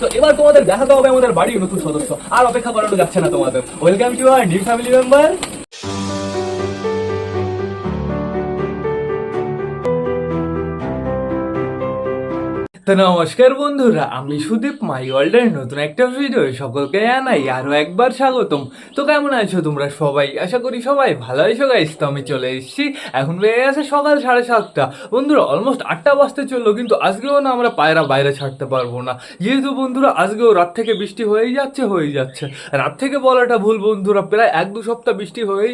তো এবার তোমাদের দেখাতে হবে আমাদের বাড়ির নতুন সদস্য। আর অপেক্ষা করানো যাচ্ছে না তোমাদের। Welcome to our new family member. তো নমস্কার বন্ধুরা, আমি সুদীপ মাই ওয়ার্ল্ডের নতুন একটা ভিডিও সকলকে জানাই আরো একবার স্বাগতম। তো কেমন আছো তোমরা সবাই? আশা করি সবাই ভালো আছো গাইস। তো আমি চলে এসেছি, এখন বেড়ে গেছে সকাল 7:30। বন্ধুরা অলমোস্ট 8টা বাজতে চললো, কিন্তু আজকেও না আমরা পায়রা বাইরে ছাড়তে পারবো না, যেহেতু বন্ধুরা আজকেও রাত থেকে বৃষ্টি হয়েই যাচ্ছে। রাত থেকে বলাটা ভুল বন্ধুরা, প্রায় 1-2 সপ্তাহ বৃষ্টি হয়েই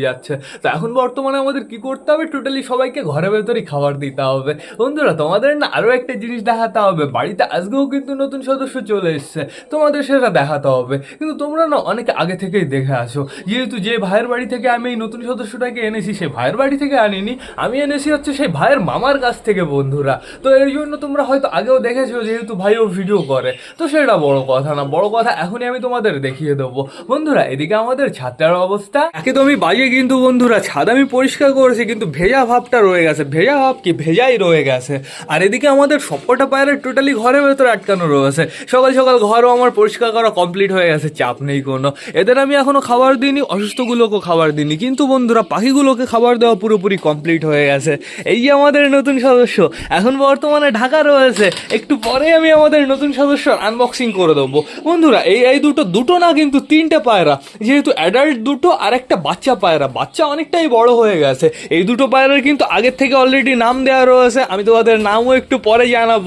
যাচ্ছে। তো এখন বর্তমানে আমাদের কি করতে হবে, টোটালি সবাইকে ঘরের ভেতরেই খাবার দিতে হবে। বন্ধুরা তোমাদের না আরো একটা জিনিস দেখাতে হবে, বাড়িতে আজকেও কিন্তু নতুন সদস্য চলে এসছে, তোমাদের সেটা দেখাতে হবে। কিন্তু তোমরা না অনেকে আগে থেকেই দেখে আসো, যেহেতু যে ভাইয়ের বাড়ি থেকে আমি এই নতুন সদস্যটাকে এনেছি, সেই ভাইয়ের বাড়ি থেকে আনিনি, আমি এনেছি হচ্ছে সেই ভাইয়ের মামার কাছ থেকে বন্ধুরা। তো এর জন্য তোমরা হয়তো আগেও দেখেছো, যেহেতু ভাইও ভিডিও করে, তো সেটা বড় কথা না। বড় কথা এখনই আমি তোমাদের দেখিয়ে দেবো। বন্ধুরা এদিকে আমাদের ছাদটার অবস্থা একদমই বাজে, কিন্তু বন্ধুরা ছাদ আমি পরিষ্কার করেছি, কিন্তু ভেজা ভাবটা রয়ে গেছে। ভেজা ভাব কি, ভেজাই রয়ে গেছে। আর এদিকে আমাদের সবকটা পায়রা টোটালি ঘরের ভেতরে আটকানো রয়েছে। সকাল সকাল ঘরও আমার পরিষ্কার করা কমপ্লিট হয়ে গেছে, চাপ নেই কোনো। এদের আমি এখনো খাবার দিইনি, অসুস্থগুলোকেও খাবার দিইনি, কিন্তু বন্ধুরা পাখিগুলোকে খাবার দেওয়া পুরোপুরি কমপ্লিট হয়ে গেছে। এই যে আমাদের নতুন সদস্য এখন বর্তমানে ঢাকা রয়েছে, একটু পরে আমি আমাদের নতুন সদস্য আনবক্সিং করে দেবো। বন্ধুরা এই দুটো না, কিন্তু 3টে পায়রা, যেহেতু অ্যাডাল্ট দুটো আর একটা বাচ্চা পায়রা। বাচ্চা অনেকটাই বড় হয়ে গেছে। এই দুটো পায়রার কিন্তু আগের থেকে অলরেডি নাম দেওয়া রয়েছে, আমি তোমাদের নামও একটু পরে জানাবো।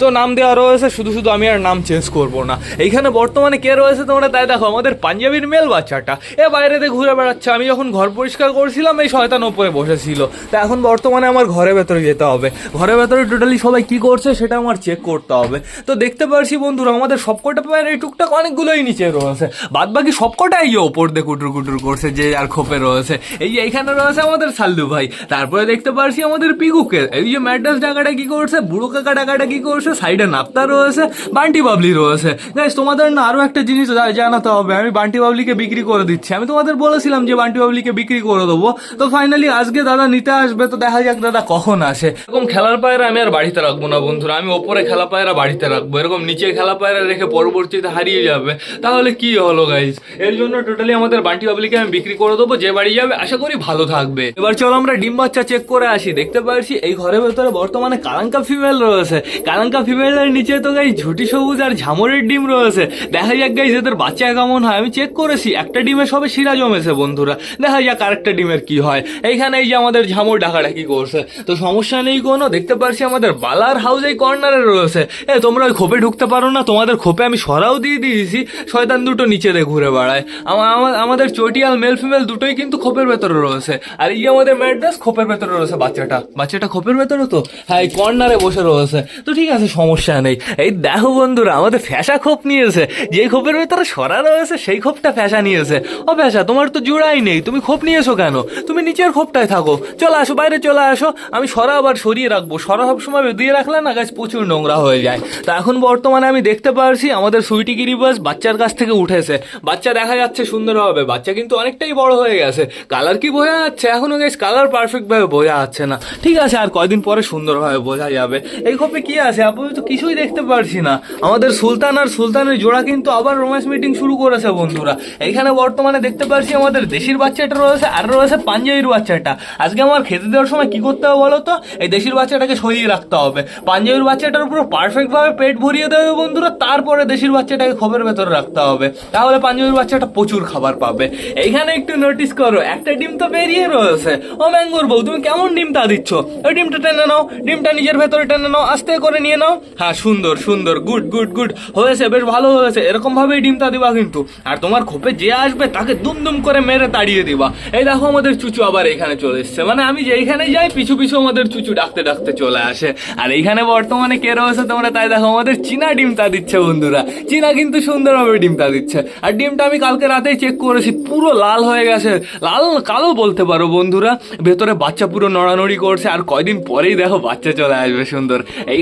তো নাম দেওয়া রয়েছে, শুধু আমি আর নাম চেঞ্জ করবো না। এইখানে বর্তমানে কে রয়েছে তোমরা তাই দেখো, আমাদের পাঞ্জাবির মেল বাচ্চাটা বাইরেতে ঘুরে বেড়াচ্ছে। আমি যখন ঘর পরিষ্কার করছিলাম এই শয়তান ওপরে বসেছিল। তা এখন বর্তমানে আমার ঘরের ভেতরে যেতে হবে। ঘরের ভেতরে টোটালি সবাই কি করছে সেটা আমার চেক করতে হবে। তো দেখতে পারছি বন্ধুরা আমাদের সবকটা পায়রা এই টুকটাক অনেকগুলোই নিচে রয়েছে, বাদ বাকি সবকটাই ওপর দিয়ে কুটুর কুটুর করছে, যে আর খোপে রয়েছে। এইখানে রয়েছে আমাদের সাল্লু ভাই। তারপরে দেখতে পারছি আমাদের পিকুকে, এই যে ম্যাড্রাস ডাকাটা কি করছে, বুড়ো কাকা ডাকাটা কি করছে, সাইডে নাপ্তা রয়েছে, বান্টি বাবলি রয়েছে। গাইস তোমাদের না আরো একটা জিনিস জানাতে হবে, আমি বান্টি বাবলিকে বিক্রি করে দিচ্ছি। আমি তোমাদের বলেছিলাম যে বান্টি বাবলিকে বিক্রি করে দেবো, তো ফাইনালি আজকে দাদা নিতে আসবে। তো দেখা যাক দাদা কখন আসে। এরকম খেলার পায়রা আমি আর বাড়িতে রাখবো না বন্ধুরা, আমি ওপরে খেলা পায়রা বাড়িতে রাখবো। এরকম নিচে খেলা পায়রা রেখে পরবর্তীতে হারিয়ে যাবে, তাহলে কি হলো গাইস। এর জন্য টোটালি আমাদের বান্টি বাবলিকে আমি বিক্রি করে দেবো, যে বাড়ি যাবে আশা করি ভালো থাকবে। এবার চলো আমরা ডিম বাচ্চা চেক করে আসি। দেখতে পাচ্ছি এই ঘরের ভেতরে বর্তমানে কালাঙ্কা ফিমেল রয়েছে। কালাঙ্কা ফিমেলের নিচে তো গাইস ঝুটি সবুজ আর ঝামরের ডিম রয়েছে। দেখা যাক গাইস এদের বাচ্চা কেমন হয়। আমি চেক করেছি, একটা ডিমে সবে শিরা জমেছে বন্ধুরা, দেখা যাক আরেকটা ডিমের কি হয়। এইখানে এই যে আমাদের ঝামর ডাকাটা কি করছে, তো সমস্যা নেই কোনো। দেখতে পাচ্ছি আমাদের বালার হাউস এই কর্নারে রয়েছে। তোমরা ওই খোপে ঢুকতে পারো না, তোমাদের খোপে আমি সরাও দিয়ে দিয়েছি, শয়তান দুটো নিচে দিয়ে ঘুরে বেড়ায়। আমাদের চটিয়াল মেল ফিমেল দুটোই কিন্তু খোপের ভেতরে রয়েছে। আর এই আমাদের ম্যাড্রাস খোপের ভেতরে রয়েছে, বাচ্চাটা খোপের ভেতরে, তো হ্যাঁ এই কর্নারে বসে রয়েছে। তো ঠিক আছে, সমস্যা নেই। এই দেখো বন্ধুরা আমাদের ফ্যাসা খোপ নিয়েছে, যে খোপের ভেতরে সরা রয়েছে সেই খোপটা ফ্যাসা নিয়েছে। ও ফ্যাসা, তোমার তো জোড়াই নেই, তুমি খোপ নিয়েছো কেন? তুমি নিচের খোপটায় থাকো, চলে আসো, বাইরে চলে আসো। আমি সরা আবার সরিয়ে রাখবো, সরা সবসময় দিয়ে রাখলে না গাছ প্রচুর নোংরা হয়ে যায়। তা এখন বর্তমানে আমি দেখতে পারছি আমাদের সুইটি গিরিবাস বাচ্চার কাছ থেকে উঠেছে। বাচ্চা দেখা যাচ্ছে সুন্দর হবে, বাচ্চা কিন্তু অনেকটাই বড় হয়ে গেছে। কালার কি বোঝা যাচ্ছে এখনো গাছ, কালার পারফেক্ট ভাবে বোঝা যাচ্ছে না। ঠিক আছে, আর কয়দিন পরে সুন্দরভাবে বোঝা যাবে। এই খোপে কি আছে আপাতত কিছুই দেখতে পারছি না। আমাদের সুলতান আর সুলতানের জোড়া কিন্তু আবার রোম্যান্স মিটিং শুরু করেছে বন্ধুরা। এইখানে বর্তমানে দেখতে পাচ্ছি আমাদের দেশির বাচ্চাটা রয়েছে, আর রয়েছে পাঞ্জাবির বাচ্চাটা। আজকে আমার খেতে দেওয়ার সময় কি করতে হবে বলো তো, এই দেশির বাচ্চাটাকে সরিয়ে রাখতে হবে। পাঞ্জাবির বাচ্চাটার উপর পারফেক্ট ভাবে পেট ভরিয়ে দেবে বন্ধুরা, তারপরে দেশির বাচ্চাটাকে খোপের ভেতরে রাখতে হবে, তাহলে পাঞ্জাবির বাচ্চাটা প্রচুর খাবার পাবে। এইখানে একটু নোটিস করো, একটা ডিম তো বেরিয়ে রয়েছে। ও ম্যাঙ্গোর বউ, তুমি কেমন ডিমটা দিচ্ছ? ওই ডিমটা টেনে নাও, ডিমটা নিজের ভেতরে টেনে নাও, আস্তে করে নিয়ে নাও। হ্যাঁ সুন্দর, গুড হয়েছে, বেশ ভালো হয়েছে। এরকম ভাবেই ডিমটা দিবা কিন্তু, আর তোমার খোপে যে আসবে তাকে দুম করে মেরে তাড়িয়ে দিবা। এই দেখো আমাদের চুচু আবার এখানে চলে এসছে, মানে আমি যেইখানে যাই পিছু আমাদের চুচু ডাকতে চলে আসে। আর এইখানে বর্তমানে কে রয়েছে তোমরা তাই দেখো, আমাদের চীনা ডিমটা দিচ্ছে বন্ধুরা। চীনা কিন্তু সুন্দরভাবে ডিমটা দিচ্ছে। আর ডিমটা আমি কালকে রাতেই চেক করেছি, পুরো লাল হয়ে গেছে, লাল কালো বলতে পারো বন্ধুরা। ভেতরে বাচ্চা পুরো নড়ানড়ি করছে, আর কয়দিন পরেই দেখো বাচ্চা চলে আসবে সুন্দর। এই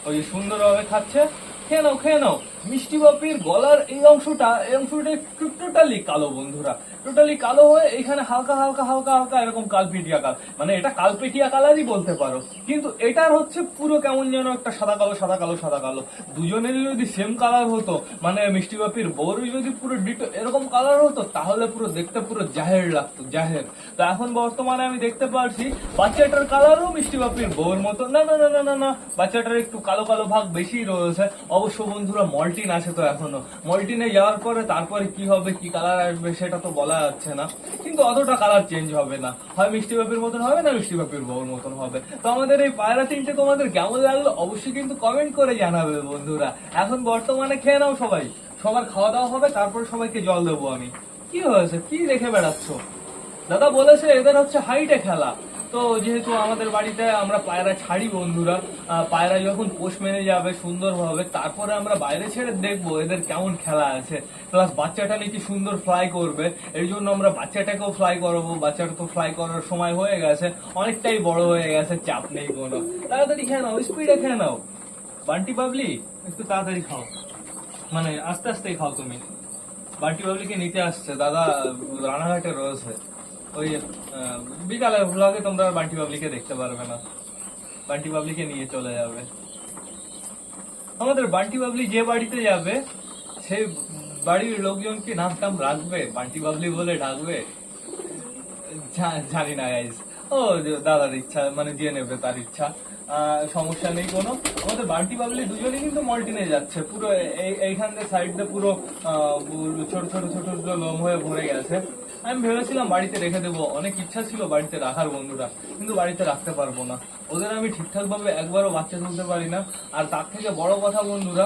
ওই যে সুন্দরভাবে খাচ্ছে। খেয়ে নাও খেয়ে নাও। মিষ্টি বাপির গলার এই অংশটা একটু টোটালি কালো বন্ধুরা, টোটালি কালো হয়ে এখানে হালকা হালকা হালকা হালকা এরকম কালপিটিয়া কাল, মানে এটা কালপিটিয়া কালারই বলতে পারো, কিন্তু এটার হচ্ছে পুরো কেমন যেন একটা সাদা কালো সাদা কালো সাদা কালো। দুজনেরই যদি সেম কালার হতো, মানে মিষ্টি বাপির বউরই যদি পুরো ডিটো এরকম কালার হতো, তাহলে পুরো দেখতে পুরো জাহের লাগতো, জাহের। তো এখন বর্তমানে আমি দেখতে পারছি বাচ্চাটার কালারও মিষ্টি বাপির বউর মতো। না না না না না না, বাচ্চাটার একটু কালো কালো ভাগ বেশি রয়েছে। অবশ্য বন্ধুরা মল্টিন আছে তো এখনো, মল্টিনে যাওয়ার পরে তারপরে কি হবে, কি কালার আসবে সেটা তো বলা যাচ্ছে না, কিন্তু অতটা কালার চেঞ্জ হবে না, হয় মিষ্টি বাপির মতন হবে না মিষ্টি বাপির বউর মতন হবে। তো আমাদের এই পায়রা তিনটে তোমাদের কেমন লাগলো অবশ্যই কিন্তু কমেন্ট করে জানাবে বন্ধুরা। এখন বর্তমানে খেয়ে নাও সবাই, সবার খাওয়া দাওয়া হবে, তারপর সবাইকে জল দেবো আমি। কি হয়েছে, কি দেখে বেড়াচ্ছ? দাদা বলেছে এদের হচ্ছে হাইটে খেলা। তো যেহেতু আমাদের বাড়িতে আমরা পায়রা ছাড়ি বন্ধুরা, পায়রা যখন পোষ মেনে যাবে সুন্দরভাবে, তারপরে আমরা বাইরে ছেড়ে দেখবো এদের কেমন খেলা আছে। প্লাস বাচ্চাটা নাকি সুন্দর ফ্লাই করবে, এই জন্য আমরা বাচ্চাটাকেও ফ্লাই করাবো। বাচ্চাটা তো ফ্লাই করার সময় হয়ে গেছে, অনেকটাই বড় হয়ে গেছে, চাপ নেই কোনো। তাড়াতাড়ি খেয়ে নাও, স্পিডে খেয়ে নাও। বান্টি বাবলি একটু তাড়াতাড়ি খাও, মানে আস্তে আস্তে খাও তুমি। বান্টি বাবলিকে নিতে আসছে দাদা, রানাঘাটে রয়েছে। ওই বিকালের ভ্লগে তোমরা বান্টি বাবলিকে দেখতে পারবে না, বান্টি বাবলিকে নিয়ে চলে যাবে। আমাদের বান্টি বাবলি যে বাড়িতে যাবে সেই বাড়ির লোকজন কি নাম টাম রাখবে, বান্টি বাবলি বলে ডাকবে? জানি না গাইজ, ও দাদার ইচ্ছা, মানে যে নেবে তার ইচ্ছা, সমস্যা নেই কোনো। আমাদের বান্টি বাবলি দুজনে কিন্তু মল্টিনে যাচ্ছে, পুরো এইখান থেকে সাইডটা পুরো ছোট ছোট ছোট ছোট লোম হয়ে ভরে গেছে। আমি ভেবেছিলাম বাড়িতে রেখে দেবো, অনেক ইচ্ছা ছিল বাড়িতে রাখার বন্ধুরা, কিন্তু বাড়িতে রাখতে পারবো না। ওদের আমি ঠিকঠাক ভাবে একবারও বাচ্চা তুলতে পারি না। আর তার থেকে বড় কথা বন্ধুরা,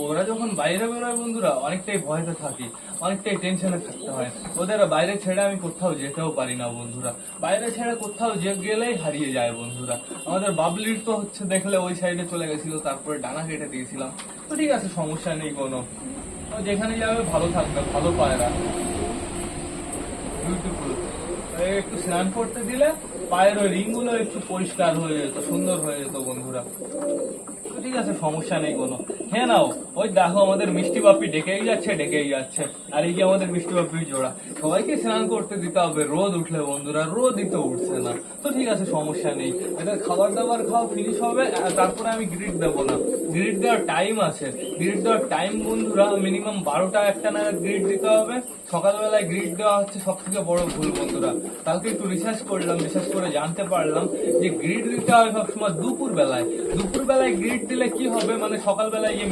ওরা যখন বাইরে বেরোয় বন্ধুরা অনেকটাই ভয়তে থাকি, অনেকটাই টেনশনে থাকতে হয়। ওদের বাইরে ছেড়ে আমি কোথাও যেতেও পারি না বন্ধুরা, বাইরে ছেড়ে কোথাও গেলেই হারিয়ে যায় বন্ধুরা। আমাদের বাবলির তো হচ্ছে দেখলে ওই সাইডে চলে গেছিল, তারপরে ডানা কেটে দিয়েছিলাম। তো ঠিক আছে, সমস্যা নেই কোনো, যেখানে যাবে ভালো থাকবে, ভালো পায়রা, বিউটিফুল। একটু স্নান করতে দিলে পায়ের ওই রিং গুলো একটু পরিষ্কার হয়ে যেত, সুন্দর হয়ে যেত বন্ধুরা। ঠিক আছে, সমস্যা নেই কোনো। হ্যাঁ নাও, ওই দেখো আমাদের মিষ্টি বাপি ডেকেই যাচ্ছে ডেকেই যাচ্ছে, আর এই যে আমাদের মিষ্টি বাপির জোড়া। সবাইকে স্নান করতে দিতে হবে রোদ উঠলে বন্ধুরা, রোদই তো উঠছে না। তো ঠিক আছে, সমস্যা নেই, এদের খাবার দাবার খাওয়া ফিনিশ হবে, তারপরে আমি গ্রিড দেবো না। গ্রিড দেওয়ার টাইম আছে, গ্রিড দেওয়ার টাইম বন্ধুরা মিনিমাম 12টা 1টা নাগাদ গ্রিড দিতে হবে। সকালবেলায় গ্রিড দেওয়া হচ্ছে সব থেকে বড় ভুল বন্ধুরা। কালকে একটু রিসার্চ করলাম, রিসার্চ করে জানতে পারলাম যে গ্রিড দিতে হয় সবসময় দুপুর বেলায়। দুপুর বেলায় গ্রিড দিলে কি হবে, মানে সকালবেলায় যে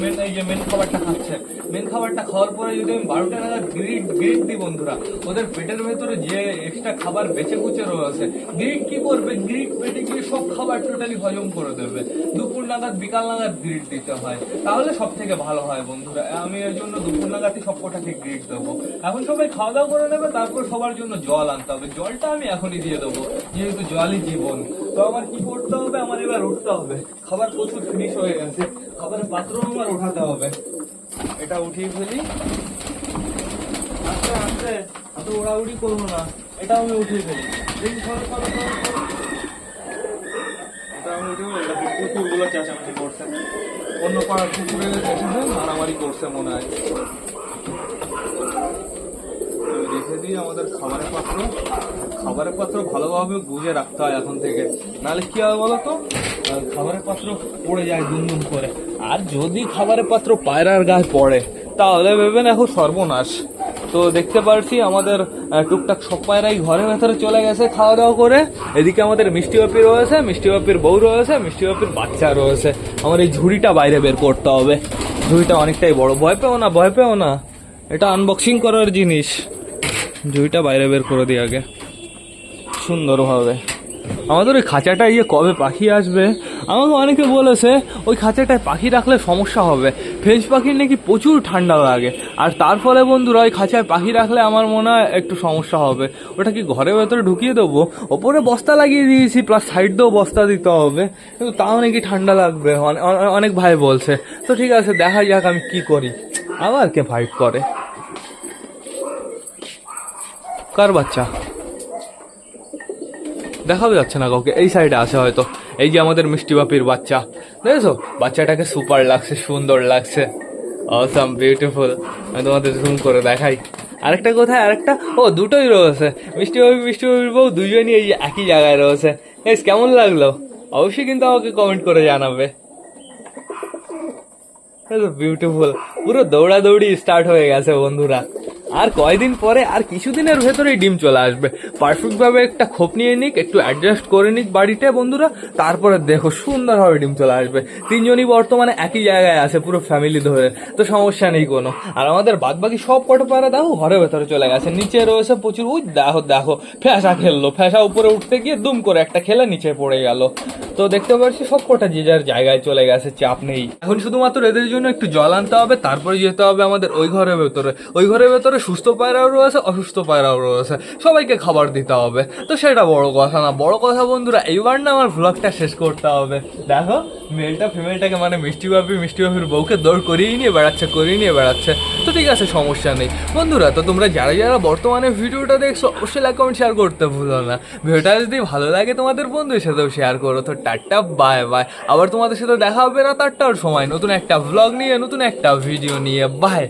মেন খাবারটা খাচ্ছে, মেন খাবারটা খাওয়ার পরে যদি আমি 12টা নাগাদ গ্রিড দিই বন্ধুরা, ওদের পেটের ভেতরে যে এক্সট্রা খাবার বেঁচে কুচে রয়েছে, গ্রিড কি করবে, গ্রিড পেটে গিয়ে সব খাবার টোটালি হজম করে দেবে। দুপুর নাগাদ বিকাল নাগাদ গ্রিড দিতে হয়, তাহলে সব থেকে ভালো হয় বন্ধুরা। আমি এর জন্য দুপুর নাগাদই সব কটাকে গ্রিড দেবো। এখন সবাই খাওয়া দাওয়া করে নেবে, তারপর সবার জন্য জল আনতে হবে। জলটা আমি এখনই দিয়ে দেবো, যেহেতু জলই জীবন। তো আমার কি করতে হবে, আমার এবার উঠতে হবে। খাবার প্রচুর ফিনিশ হয়ে গেছে, খাবারের পাত্র আমার উঠাতে হবে। এটা উঠিয়ে ফেলি, আস্তে আস্তে, এত উড়াউড়ি করবো না, এটা আমি উঠিয়ে ফেলি। এটা আমি উঠে ফেলি। কুকুরগুলো চেঁচামেচি করছে, অন্য পাড়ার কুকুরের চেঁচামে মারামারি করছে মনে হয়। রেখে দিই আমাদের খাবারের পাত্র। খাবারের পাত্র ভালোভাবে গুজে রাখতে হয় এখন থেকে, নাহলে কি হবে বলতো, খাবারের পাত্র পড়ে যায় দুম করে। আর যদি খাবারের পাত্র পায়রার গায়ে পড়ে তাহলে ভেবেন এখন সর্বনাশ। তো দেখতে পারছি আমাদের টুকটাক সব পায়রাই ঘরের ভেতরে চলে গেছে খাওয়া দাওয়া করে। এদিকে আমাদের মিষ্টি বাপি রয়েছে, মিষ্টি বাপির বউ রয়েছে, মিষ্টি বাপির বাচ্চা রয়েছে। আমার এই ঝুড়িটা বাইরে বের করতে হবে, ঝুড়িটা অনেকটাই বড়। ভয় পেও না, ভয় পেও না, এটা আনবক্সিং করার জিনিস। ঝুড়িটা বাইরে বের করে দিই আগে সুন্দরভাবে। আমাদের ওই খাঁচাটায় কবে পাখি আসবে, আমাকে অনেকে বলেছে ওই খাঁচাটায় পাখি রাখলে সমস্যা হবে। ফেঞ্চ পাখির নাকি প্রচুর ঠান্ডা লাগে, আর তার ফলে বন্ধুরা ওই খাঁচায় পাখি রাখলে আমার মনে হয় একটু সমস্যা হবে। ওটা কি ঘরের ভেতরে ঢুকিয়ে দেবো, ওপরে বস্তা লাগিয়ে দিয়েছি, প্লাস সাইড দিয়েও বস্তা দিতে হবে, কিন্তু তাও নাকি ঠান্ডা লাগবে, অনেক ভাই বলছে। তো ঠিক আছে, দেখা যাক আমি কি করি। আবার কে ফাইট করে, কার বাচ্চা দেখাও যাচ্ছে না কাউকে। এই সাইডে আছে হয়তো, এই যে আমাদের মিষ্টি বাপির বাচ্চা, দেখেছো বাচ্চাটাকে সুপার লাগছে, সুন্দর লাগছে, অসাম বিউটিফুল। আমি তোমাদের জুম করে দেখাই। আরেকটা কোথায়, আরেকটা, ও দুটোই রয়েছে, মিষ্টি বাবি মিষ্টি বাবির বউ দুজনই এই একই জায়গায় রয়েছে। বেশ কেমন লাগলো অবশ্যই কিন্তু আমাকে কমেন্ট করে জানাবে। বিউটিফুল, পুরো দৌড়াদৌড়ি স্টার্ট হয়ে গেছে বন্ধুরা। আর কয়দিন পরে, আর কিছুদিনের ভেতরেই ডিম চলে আসবে। পারফেক্ট ভাবে একটা খোপ নিয়ে নিক, একটু অ্যাডজাস্ট করে নিক বাড়িতে বন্ধুরা, তারপরে দেখো সুন্দরভাবে ডিম চলে আসবে। তিনজনই বর্তমানে একই জায়গায় আছে পুরো ফ্যামিলি ধরে, তো সমস্যা নেই কোনো। আর আমাদের বাদ বাকি সব কটা পায়রা দেখো ঘরের ভেতরে চলে গেছে, নিচে রয়েছে প্রচুর। ওই দেখো দেখো ফ্যাসা খেললো, ফ্যাসা উপরে উঠতে গিয়ে দুম করে একটা খেলে নিচে পড়ে গেল। তো দেখতে পাচ্ছি সব কটা যে যার জায়গায় চলে গেছে, চাপ নেই। এখন শুধুমাত্র এদের জন্য একটু জল আনতে হবে, তারপরে যেতে হবে আমাদের ওই ঘরের ভেতরে। ওই ঘরের ভেতরে সুস্থ পায়রাও রয়েছে, অসুস্থ পায়রাও রয়েছে, সবাইকে খাবার দিতে হবে। তো সেটা বড় কথা না, বড় কথা বন্ধুরা এইবার না আমার ভ্লগটা শেষ করতে হবে। দেখো মেলটা ফিমেলটাকে মানে মিষ্টি বাবির বউকে দৌড় করিয়ে নিয়ে বেড়াচ্ছে। তো ঠিক আছে, সমস্যা নেই বন্ধুরা। তো তোমরা যারা যারা বর্তমানে ভিডিওটা দেখছো অবশ্যই লাইক কমেন্ট শেয়ার করতে ভুলো না। ভিডিওটা যদি ভালো লাগে তোমাদের বন্ধুদের সাথেও শেয়ার করো। তো টাটা বাই বাই, আবার তোমাদের সাথে দেখা হবে রাত 8টার সময় নতুন একটা ভ্লগ নিয়ে, নতুন একটা ভিডিও নিয়ে। বাই।